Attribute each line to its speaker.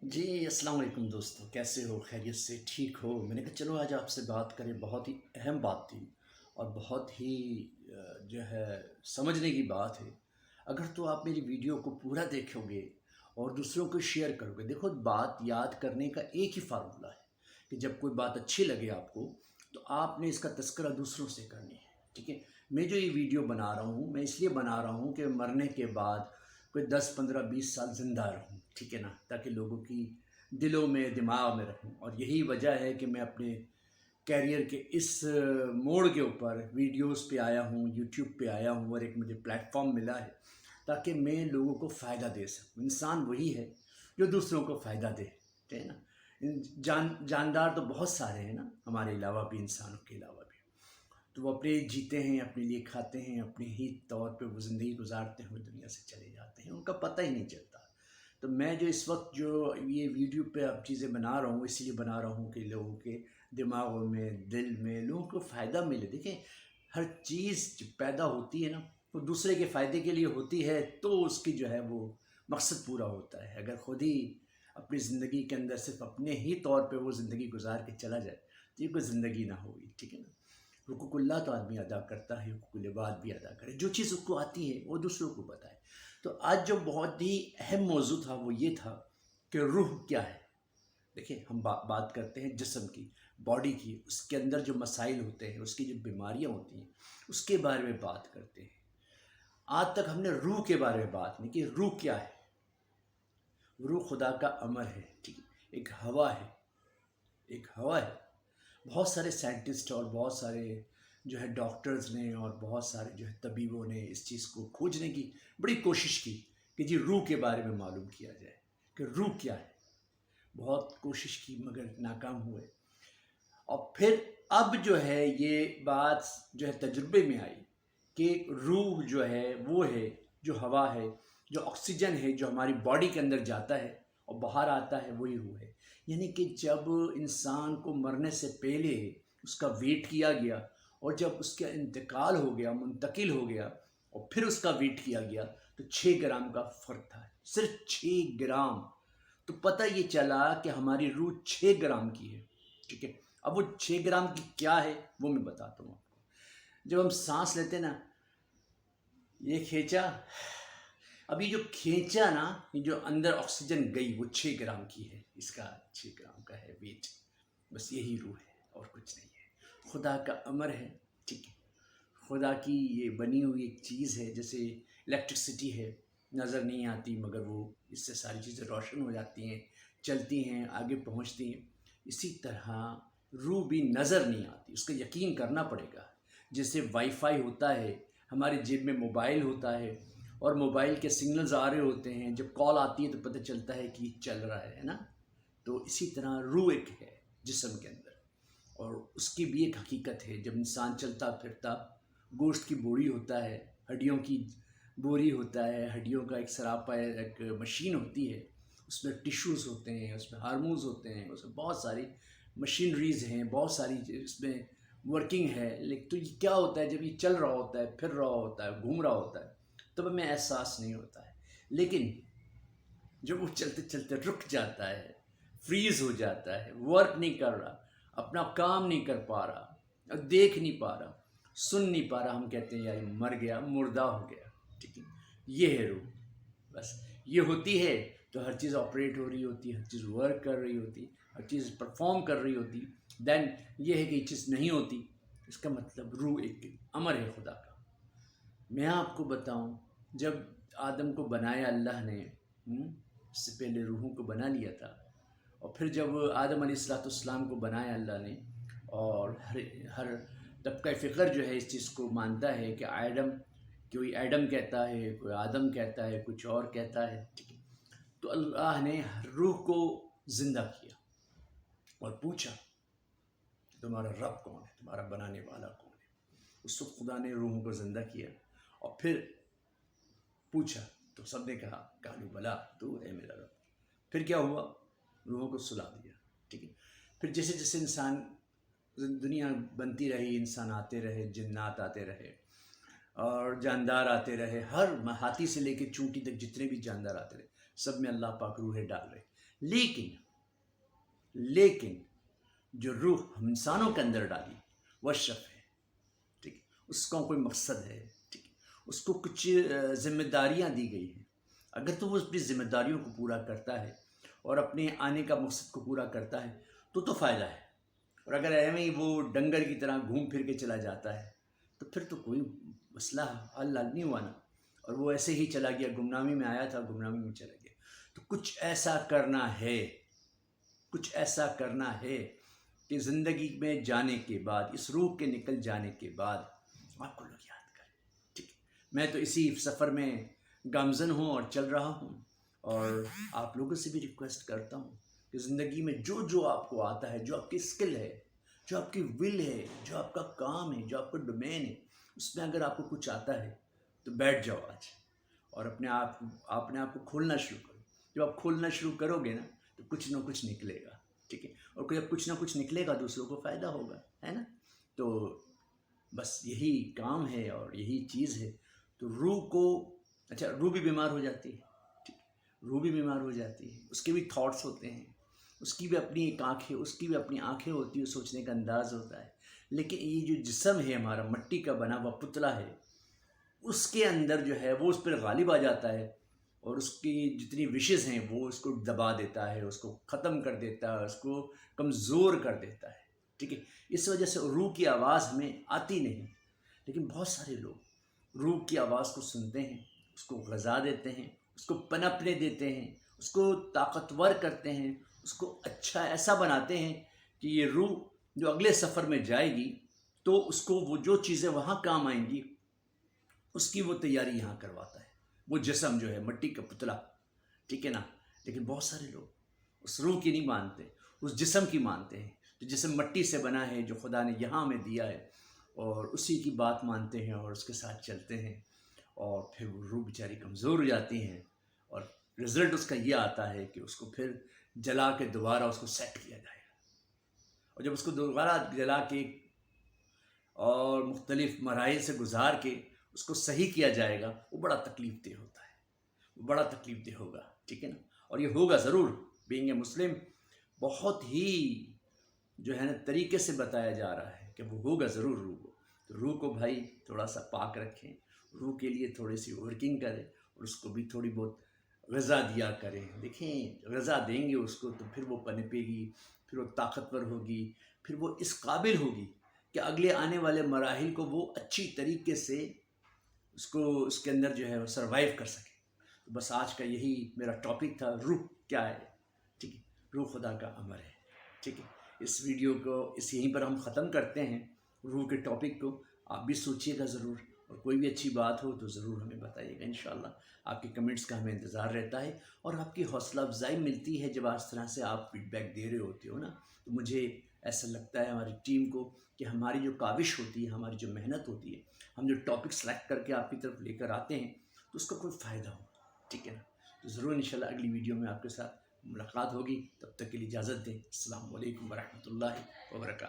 Speaker 1: جی السلام علیکم دوستو، کیسے ہو؟ خیریت سے ٹھیک ہو؟ میں نے کہا چلو آج آپ سے بات کریں، بہت ہی اہم بات تھی اور بہت ہی جو ہے سمجھنے کی بات ہے۔ اگر تو آپ میری ویڈیو کو پورا دیکھو گے اور دوسروں کو شیئر کرو گے، دیکھو بات یاد کرنے کا ایک ہی فارمولہ ہے کہ جب کوئی بات اچھی لگے آپ کو تو آپ نے اس کا تذکرہ دوسروں سے کرنی ہے، ٹھیک ہے؟ میں جو یہ ویڈیو بنا رہا ہوں، میں اس لیے بنا رہا ہوں کہ مرنے کے بعد کوئی 10 15 20 سال زندہ رہوں، ٹھیک ہے نا، تاکہ لوگوں کی دلوں میں دماغ میں رہوں۔ اور یہی وجہ ہے کہ میں اپنے کیریئر کے اس موڑ کے اوپر ویڈیوز پہ آیا ہوں، یوٹیوب پہ آیا ہوں، اور ایک مجھے پلیٹ فارم ملا ہے تاکہ میں لوگوں کو فائدہ دے سکوں۔ انسان وہی ہے جو دوسروں کو فائدہ دے، ٹھیک ہے نا؟ جاندار تو بہت سارے ہیں نا ہمارے علاوہ بھی، انسانوں کے علاوہ بھی، تو وہ اپنے جیتے ہیں، اپنے لیے کھاتے ہیں، اپنے ہی طور پہ وہ زندگی گزارتے ہوئے دنیا سے چلے جاتے ہیں، ان کا پتہ ہی نہیں چلتا۔ تو میں جو اس وقت جو یہ ویڈیو پہ اب چیزیں بنا رہا ہوں، اس لیے بنا رہا ہوں کہ لوگوں کے دماغوں میں، دل میں لوگوں کو فائدہ ملے۔ دیکھیں، ہر چیز جو پیدا ہوتی ہے نا، وہ دوسرے کے فائدے کے لیے ہوتی ہے تو اس کی جو ہے وہ مقصد پورا ہوتا ہے۔ اگر خود ہی اپنی زندگی کے اندر صرف اپنے ہی طور پہ وہ زندگی گزار کے چلا جائے تو یہ کوئی زندگی نہ ہوگی، ٹھیک ہے نا؟ حقوق اللہ تو آدمی ادا کرتا ہے، حقوق العباد بھی ادا کرے، جو چیز اس کو آتی ہے وہ دوسروں کو بتائے۔ تو آج جو بہت ہی اہم موضوع تھا وہ یہ تھا کہ روح کیا ہے۔ دیکھیں، ہم بات کرتے ہیں جسم کی، باڈی کی، اس کے اندر جو مسائل ہوتے ہیں، اس کی جو بیماریاں ہوتی ہیں، اس کے بارے میں بات کرتے ہیں۔ آج تک ہم نے روح کے بارے میں بات نہیں کہ روح کیا ہے۔ روح خدا کا امر ہے، ٹھیک ہے؟ ایک ہوا ہے، ایک ہوا ہے۔ بہت سارے سائنٹسٹ اور بہت سارے جو ہے ڈاکٹرز نے اور بہت سارے جو ہے طبیبوں نے اس چیز کو کھوجنے کی بڑی کوشش کی کہ جی روح کے بارے میں معلوم کیا جائے کہ روح کیا ہے۔ بہت کوشش کی مگر ناکام ہوئے۔ اور پھر اب جو ہے یہ بات جو ہے تجربے میں آئی کہ روح جو ہے وہ ہے جو ہوا ہے، جو آکسیجن ہے، جو ہماری باڈی کے اندر جاتا ہے اور باہر آتا ہے، وہی روح ہے۔ یعنی کہ جب انسان کو مرنے سے پہلے اس کا ویٹ کیا گیا اور جب اس کا انتقال ہو گیا، منتقل ہو گیا، اور پھر اس کا ویٹ کیا گیا تو 6 گرام کا فرق تھا، صرف 6 گرام۔ تو پتہ یہ چلا کہ ہماری روح 6 گرام کی ہے، ٹھیک ہے؟ اب وہ 6 گرام کی کیا ہے وہ میں بتاتا ہوں آپ کو۔ جب ہم سانس لیتے نا، یہ کھینچا، اب یہ جو کھینچا نا، یہ جو اندر آکسیجن گئی وہ 6 گرام کی ہے، اس کا 6 گرام کا ہے ویٹ۔ بس یہی روح ہے اور کچھ نہیں ہے۔ خدا کا امر ہے، ٹھیک ہے؟ خدا کی یہ بنی ہوئی ایک چیز ہے، جیسے الیکٹرسٹی ہے، نظر نہیں آتی مگر وہ اس سے ساری چیزیں روشن ہو جاتی ہیں، چلتی ہیں، آگے پہنچتی ہیں۔ اسی طرح روح بھی نظر نہیں آتی، اس کا یقین کرنا پڑے گا۔ جیسے وائی فائی ہوتا ہے، ہمارے جیب میں موبائل ہوتا ہے اور موبائل کے سگنلز آ رہے ہوتے ہیں، جب کال آتی ہے تو پتہ چلتا ہے کہ یہ چل رہا ہے نا؟ تو اسی طرح روح ایک ہے جسم کے اندر، اور اس کی بھی ایک حقیقت ہے۔ جب انسان چلتا پھرتا، گوشت کی بوری ہوتا ہے، ہڈیوں کی بوری ہوتا ہے، ہڈیوں کا ایک سراپا ہے، ایک مشین ہوتی ہے، اس میں ٹیشوز ہوتے ہیں، اس میں ہارمونز ہوتے ہیں، اس میں بہت ساری مشینریز ہیں، بہت ساری اس میں ورکنگ ہے۔ لیکن تو یہ کیا ہوتا ہے جب یہ چل رہا ہوتا ہے، پھر رہا ہوتا ہے، گھوم رہا ہوتا ہے، تب ہمیں احساس نہیں ہوتا ہے۔ لیکن جب وہ چلتے چلتے رک جاتا ہے، فریز ہو جاتا ہے، ورک نہیں کر رہا، اپنا کام نہیں کر پا رہا، دیکھ نہیں پا رہا، سن نہیں پا رہا، ہم کہتے ہیں یار یہ مر گیا، مردہ ہو گیا، ٹھیک ہے؟ یہ ہے روح۔ بس یہ ہوتی ہے تو ہر چیز آپریٹ ہو رہی ہوتی ہے، ہر چیز ورک کر رہی ہوتی، ہر چیز پرفارم کر رہی ہوتی۔ دین یہ ہے کہ یہ چیز نہیں ہوتی، اس کا مطلب روح ایک امر ہے خدا کا۔ میں آپ کو بتاؤں، جب آدم کو بنایا اللہ نے، اس سے پہلے روحوں کو بنا لیا تھا، اور پھر جب آدم علیہ السلام کو بنایا اللہ نے، اور ہر طبقہ فکر جو ہے اس چیز کو مانتا ہے کہ ایڈم، کوئی ایڈم کہتا ہے، کوئی آدم کہتا ہے، کچھ اور کہتا ہے، ٹھیک ہے؟ تو اللہ نے روح کو زندہ کیا اور پوچھا کہ تمہارا رب کون ہے، تمہارا بنانے والا کون ہے؟ اس وقت خدا نے روحوں کو زندہ کیا اور پھر پوچھا تو سب نے کہا کالو بلا تو ہے میرا رب۔ پھر کیا ہوا؟ روحوں کو سلا دیا، ٹھیک ہے؟ پھر جیسے جیسے انسان دنیا بنتی رہی، انسان آتے رہے، جنات آتے رہے اور جاندار آتے رہے، ہر ہاتھی سے لے کے چونٹی تک جتنے بھی جاندار آتے رہے، سب میں اللہ پاک روحیں ڈال رہے۔ لیکن لیکن جو روح ہم انسانوں کے اندر ڈالی وہ اشرف ہے، ٹھیک ہے، اس کا کوئی مقصد ہے، ٹھیک ہے، اس کو کچھ ذمہ داریاں دی گئی ہیں، اگر تو وہ اپنی ذمہ داریوں کو پورا کرتا ہے اور اپنے آنے کا مقصد کو پورا کرتا ہے تو فائدہ ہے، اور اگر ایویں ہی وہ ڈنگر کی طرح گھوم پھر کے چلا جاتا ہے تو پھر تو کوئی مسئلہ حل نہیں ہوا نا، اور وہ ایسے ہی چلا گیا، گمنامی میں آیا تھا گمنامی میں چلا گیا۔ تو کچھ ایسا کرنا ہے، کچھ ایسا کرنا ہے کہ زندگی میں جانے کے بعد، اس روح کے نکل جانے کے بعد آپ کو لوگ یاد کریں، ٹھیک ہے۔ میں تو اسی سفر میں گامزن ہوں اور چل رہا ہوں، اور آپ لوگوں سے بھی ریکویسٹ کرتا ہوں کہ زندگی میں جو آپ کو آتا ہے، جو آپ کی اسکل ہے، جو آپ کی ول ہے، جو آپ کا کام ہے، جو آپ کا ڈومین ہے، اس میں اگر آپ کو کچھ آتا ہے تو بیٹھ جاؤ آج، اور اپنے آپ کو کھولنا شروع کرو۔ جب آپ کھولنا شروع کرو گے نا تو کچھ نہ کچھ نکلے گا، ٹھیک ہے، اور جب کچھ نہ کچھ نکلے گا دوسروں کو فائدہ ہوگا، ہے نا۔ تو بس یہی کام ہے اور یہی چیز ہے۔ تو روح کو، اچھا روح بھی بیمار ہو جاتی ہے، ٹھیک ہے، روح بھی بیمار ہو جاتی ہے، اس کے بھی تھاٹس ہوتے ہیں، اس کی بھی اپنی ایک آنکھیں، اس کی بھی اپنی آنکھیں ہوتی ہیں، سوچنے کا انداز ہوتا ہے۔ لیکن یہ جو جسم ہے ہمارا، مٹی کا بنا ہوا پتلا ہے، اس کے اندر جو ہے وہ اس پر غالب آ جاتا ہے، اور اس کی جتنی وشز ہیں وہ اس کو دبا دیتا ہے، اس کو ختم کر دیتا ہے، اس کو کمزور کر دیتا ہے، ٹھیک ہے۔ اس وجہ سے روح کی آواز ہمیں آتی نہیں، لیکن بہت سارے لوگ روح کی آواز کو سنتے ہیں، اس کو غذا دیتے ہیں، اس کو پنپنے دیتے ہیں، اس کو طاقتور کرتے ہیں، اس کو اچھا ایسا بناتے ہیں کہ یہ روح جو اگلے سفر میں جائے گی تو اس کو وہ جو چیزیں وہاں کام آئیں گی اس کی وہ تیاری یہاں کرواتا ہے، وہ جسم جو ہے مٹی کا پتلا، ٹھیک ہے نا۔ لیکن بہت سارے لوگ اس روح کی نہیں مانتے، اس جسم کی مانتے ہیں، جو جسم مٹی سے بنا ہے، جو خدا نے یہاں ہمیں دیا ہے، اور اسی کی بات مانتے ہیں اور اس کے ساتھ چلتے ہیں، اور پھر وہ روح بیچاری کمزور ہو جاتی ہیں، اور رزلٹ اس کا یہ آتا ہے کہ اس کو پھر جلا کے دوبارہ اس کو سیٹ کیا جائے گا، اور جب اس کو دوبارہ جلا کے اور مختلف مراحل سے گزار کے اس کو صحیح کیا جائے گا، وہ بڑا تکلیف دہ ہوتا ہے، وہ بڑا تکلیف دہ ہوگا، ٹھیک ہے نا۔ اور یہ ہوگا ضرور، بینگ اے مسلم بہت ہی جو ہے نا طریقے سے بتایا جا رہا ہے کہ وہ ہوگا ضرور روح کو۔ تو روح کو بھائی تھوڑا سا پاک رکھیں، روح کے لیے تھوڑی سی ورکنگ کریں، اور اس کو بھی تھوڑی بہت غذا دیا کریں۔ دیکھیں غذا دیں گے اس کو تو پھر وہ پنپے گی، پھر وہ طاقتور ہوگی، پھر وہ اس قابل ہوگی کہ اگلے آنے والے مراحل کو وہ اچھی طریقے سے اس کے اندر جو ہے وہ سروائیو کر سکے۔ تو بس آج کا یہی میرا ٹاپک تھا، روح کیا ہے، ٹھیک ہے، روح خدا کا امر ہے، ٹھیک ہے۔ اس ویڈیو کو یہیں پر ہم ختم کرتے ہیں، روح کے ٹاپک کو۔ آپ بھی سوچیے گا ضرور، اور کوئی بھی اچھی بات ہو تو ضرور ہمیں بتائیے گا، انشاءاللہ آپ کے کمنٹس کا ہمیں انتظار رہتا ہے، اور آپ کی حوصلہ افزائی ملتی ہے جب اس طرح سے آپ فیڈ بیک دے رہے ہوتے ہو نا، تو مجھے ایسا لگتا ہے ہماری ٹیم کو کہ ہماری جو کاوش ہوتی ہے، ہماری جو محنت ہوتی ہے، ہم جو ٹاپک سلیکٹ کر کے آپ کی طرف لے کر آتے ہیں تو اس کا کوئی فائدہ ہو، ٹھیک ہے نا۔ تو ضرور انشاءاللہ اگلی ویڈیو میں آپ کے ساتھ ملاقات ہوگی، تب تک کے لیے اجازت دیں۔ السلام علیکم ورحمۃ اللہ وبرکاتہ۔